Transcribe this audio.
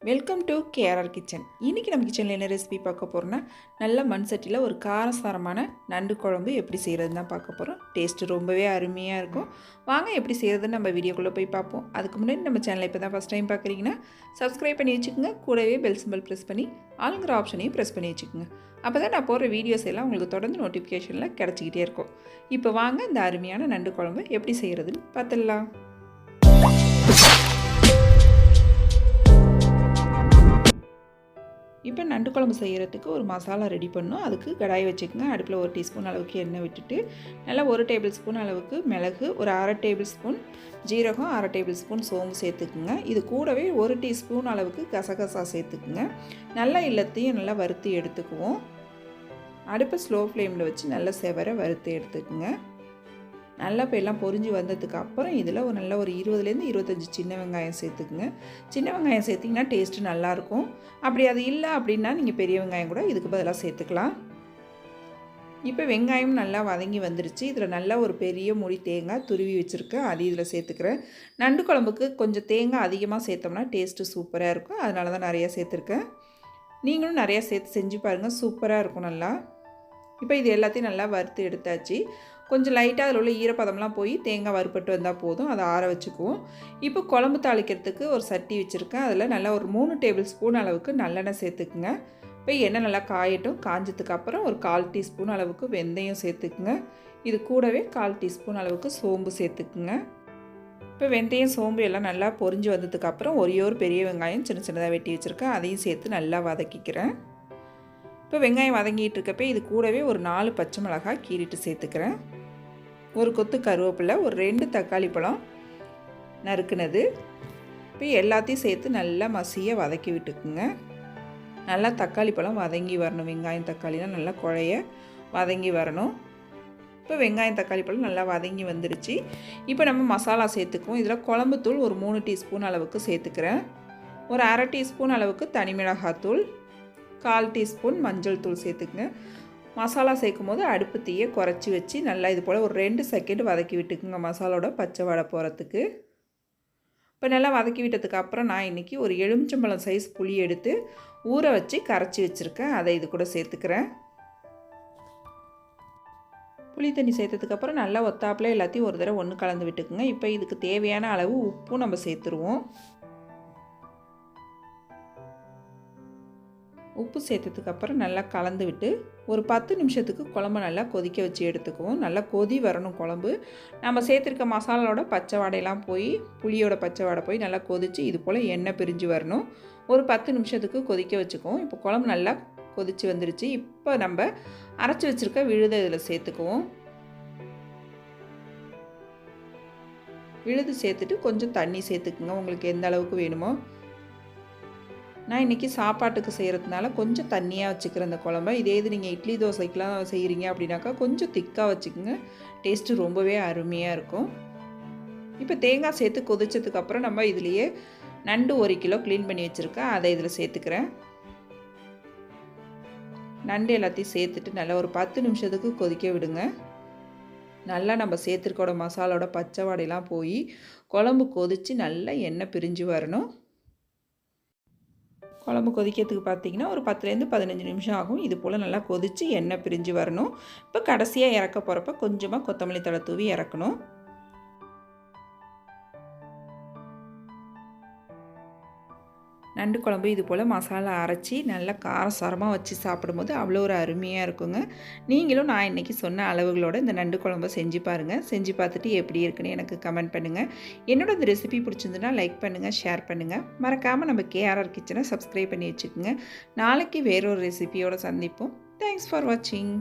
Welcome to KRR kitchen. இன்றைக்கி நம்ம கிச்சனில் என்ன ரெசிபி பார்க்க போகிறோன்னா, நல்ல மண் சட்டியில் ஒரு காரசாரமான நண்டு குழம்பு எப்படி செய்கிறதுன்னு தான் பார்க்க போகிறோம். டேஸ்ட்டு ரொம்பவே அருமையாக இருக்கும். வாங்க எப்படி செய்கிறதுன்னு நம்ம வீடியோக்குள்ளே போய் பார்ப்போம். அதுக்கு முன்னாடி நம்ம சேனலை இப்போ தான் ஃபஸ்ட் டைம் பார்க்குறீங்கன்னா சப்ஸ்கிரைப் பண்ணி வச்சுக்கோங்க. கூடவே பெல் சிம்பிள் ப்ரெஸ் பண்ணி ஆளுங்கிற ஆப்ஷனையும் ப்ரெஸ் பண்ணி வச்சுக்கோங்க. அப்போ தான் நான் போடுற வீடியோஸ் எல்லாம் உங்களுக்கு தொடர்ந்து நோட்டிஃபிகேஷனில் கிடச்சிக்கிட்டே இருக்கும். இப்போ வாங்க இந்த அருமையான நண்டு குழம்பு எப்படி செய்கிறதுன்னு பார்த்துடலாம். இப்போ நண்டு குழம்பு செய்கிறதுக்கு ஒரு மசாலா ரெடி பண்ணணும். அதுக்கு கடாய் வச்சுக்கோங்க. அடுப்பில் 1 டீஸ்பூன் அளவுக்கு எண்ணெய் விட்டுட்டு நல்லா 1 டேபிள் ஸ்பூன் அளவுக்கு மிளகு, ஒரு 1/2 டேபிள் ஸ்பூன் ஜீரகம், 1/2 டேபிள் ஸ்பூன் சோம்பு சேர்த்துக்குங்க. இது கூடவே 1 டீஸ்பூன் அளவுக்கு கசகசா சேர்த்துக்குங்க. நல்லா எல்லாத்தையும் நல்லா வறுத்து எடுத்துக்குவோம். அடுப்பை ஸ்லோ ஃப்ளேமில் வச்சு நல்லா செவர வறுத்து எடுத்துக்குங்க. நல்லா இப்போ எல்லாம் பொரிஞ்சு வந்ததுக்கு அப்புறம் இதில் ஒரு 20லேருந்து 25 சின்ன வெங்காயம் சேர்த்துக்குங்க. சின்ன வெங்காயம் சேர்த்திங்கன்னா டேஸ்ட்டு நல்லாயிருக்கும். அப்படி அது இல்லை அப்படின்னா நீங்கள் பெரிய வெங்காயம் கூட இதுக்கு பதிலாக சேர்த்துக்கலாம். இப்போ வெங்காயம் நல்லா வதங்கி வந்துருச்சு. இதில் நல்லா ஒரு பெரிய மூடி தேங்காய் துருவி வச்சுருக்கேன், அது இதில் சேர்த்துக்கிறேன். நண்டு குழம்புக்கு கொஞ்சம் தேங்காய் அதிகமாக சேர்த்தோம்னா டேஸ்ட்டு சூப்பராக இருக்கும். அதனால தான் நிறையா சேர்த்துருக்கேன். நீங்களும் நிறையா சேர்த்து செஞ்சு பாருங்கள், சூப்பராக இருக்கும் நல்லா. இப்போ இது எல்லாத்தையும் நல்லா வறுத்து எடுத்தாச்சு. கொஞ்சம் லைட்டாக அதில் உள்ள ஈரப்பதம்லாம் போய் தேங்காய் வறுப்பட்டு வந்தால் போதும். அதை ஆற வச்சுக்குவோம். இப்போ குழம்பு தாளிக்கிறதுக்கு ஒரு சட்டி வச்சுருக்கேன். அதில் நல்லா ஒரு 3 டேபிள் ஸ்பூன் அளவுக்கு நல்லெண்ணெய் சேர்த்துக்குங்க. இப்போ எண்ணெய் நல்லா காயட்டும். காஞ்சதுக்கு அப்புறம் ஒரு 1/4 டீஸ்பூன் அளவுக்கு வெந்தயம் சேர்த்துக்குங்க. இது கூடவே 1/4 டீஸ்பூன் அளவுக்கு சோம்பு சேர்த்துக்குங்க. இப்போ வெந்தயம் சோம்பு எல்லாம் நல்லா பொரிஞ்சு வந்ததுக்கப்புறம் ஒரு பெரிய வெங்காயம் சின்ன சின்னதாக வெட்டி வச்சுருக்கேன், அதையும் சேர்த்து நல்லா வதக்கிக்கிறேன். இப்போ வெங்காயம் வதங்கிட்டு இருக்கப்போ இது கூடவே ஒரு 4 பச்சை மிளகாய் கீறிட்டு சேர்த்துக்கிறேன். ஒரு கொத்து கருவேப்பிலை, ஒரு 2 தக்காளி பழம் நறுக்குனது. இப்போ எல்லாத்தையும் சேர்த்து நல்லா மசிய வதக்கி விட்டுக்குங்க. நல்லா தக்காளி பழம் வதங்கி வரணும். வெங்காயம் தக்காளிலாம் நல்லா குழைய வதங்கி வரணும். இப்போ வெங்காயம் தக்காளி பழம் நல்லா வதங்கி வந்துடுச்சு. இப்போ நம்ம மசாலா சேர்த்துக்குவோம். இதில் குழம்புத்தூள் ஒரு 3 டீஸ்பூன் அளவுக்கு சேர்த்துக்கிறேன். ஒரு 1/2 டீஸ்பூன் அளவுக்கு தனி மிளகாத்தூள், 1/4 டீஸ்பூன் மஞ்சள் தூள் சேர்த்துக்குங்க. மசாலா சேர்க்கும் போது அடுப்பு தீயை குறைச்சி வச்சு நல்லா இது போல் ஒரு 2 செகண்ட் வதக்கி விட்டுக்குங்க, மசாலோட பச்சை வாடை போகிறதுக்கு. இப்போ நல்லா வதக்கி விட்டதுக்கு அப்புறம் நான் இன்றைக்கி ஒரு எலுமிச்சம்பழம் சைஸ் புளி எடுத்து ஊற வச்சு கரைச்சி வச்சுருக்கேன், அதை இது கூட சேர்த்துக்கிறேன். புளி தண்ணி சேர்த்ததுக்கப்புறம் நல்லா ஒத்தாப்பில் எல்லாத்தையும் ஒரு தடவை ஒன்று கலந்து விட்டுக்குங்க. இப்போ இதுக்கு தேவையான அளவு உப்பும் நம்ம சேர்த்துருவோம். உப்பு சேர்த்ததுக்கப்புறம் நல்லா கலந்து விட்டு ஒரு 10 நிமிஷத்துக்கு குழம்பு நல்லா கொதிக்க வச்சு எடுத்துக்குவோம். நல்லா கொதி வரணும் குழம்பு. நம்ம சேர்த்துருக்க மசாலாவோட பச்சை வாடையெல்லாம் போய், புளியோட பச்சை வாடை போய் நல்லா கொதித்து இது போல் எண்ணெய் பிரிஞ்சு வரணும். ஒரு 10 நிமிஷத்துக்கு கொதிக்க வச்சுக்குவோம். இப்போ குழம்பு நல்லா கொதித்து வந்துருச்சு. இப்போ நம்ம அரைச்சி வச்சுருக்க விழுதை இதில் சேர்த்துக்குவோம். விழுது சேர்த்துட்டு கொஞ்சம் தண்ணி சேர்த்துக்குங்க, உங்களுக்கு எந்த அளவுக்கு வேணுமோ. நான் இன்றைக்கி சாப்பாட்டுக்கு செய்கிறதுனால கொஞ்சம் தண்ணியாக வச்சுக்கிறேன் இந்த குழம்பை. இதே இது நீங்கள் இட்லி தோசைக்கெலாம் செய்கிறீங்க அப்படின்னாக்கா கொஞ்சம் திக்காக வச்சுக்கோங்க, டேஸ்ட்டு ரொம்பவே அருமையாக இருக்கும். இப்போ தேங்காய் சேர்த்து கொதிச்சதுக்கப்புறம் நம்ம இதுலேயே நண்டு 1 கிலோ க்ளீன் பண்ணி வச்சுருக்கேன், அதை இதில் சேர்த்துக்கிறேன். நண்டு எல்லாத்தையும் சேர்த்துட்டு நல்லா ஒரு 10 நிமிஷத்துக்கு கொதிக்க விடுங்க. நல்லா நம்ம சேர்த்துருக்கோட மசாலோட பச்சை வாடையெல்லாம் போய் குழம்பு கொதித்து நல்லா எண்ணெய் பிரிஞ்சு வரணும். குழம்பு கொதிக்கிறதுக்கு பார்த்திங்கன்னா ஒரு 10லேருந்து 15 நிமிஷம் ஆகும். இது போல் நல்லா கொதித்து எண்ணெய் பிரிஞ்சு வரணும். இப்போ கடைசியாக இறக்க போகிறப்ப கொஞ்சமாக கொத்தமல்லி தழை தூவி இறக்கணும். நண்டு குழம்பு இது போல் மசாலா அரைச்சி நல்லா காரசாரமாக வச்சு சாப்பிடும்போது அவ்வளோ ஒரு அருமையாக இருக்குங்க. நீங்களும் நான் இன்றைக்கி சொன்ன அளவுகளோட இந்த நண்டு குழம்பை செஞ்சு பாருங்கள். செஞ்சு பார்த்துட்டு எப்படி இருக்குன்னு எனக்கு கமெண்ட் பண்ணுங்கள். என்னோட இந்த ரெசிபி பிடிச்சிருந்துன்னா லைக் பண்ணுங்கள், ஷேர் பண்ணுங்கள். மறக்காமல் நம்ம கேஆர்ஆர் கிச்சனை சப்ஸ்கிரைப் பண்ணி வச்சுக்கோங்க. நாளைக்கு வேறொரு ரெசிபியோடு சந்திப்போம். தேங்க்ஸ் ஃபார் வாட்சிங்.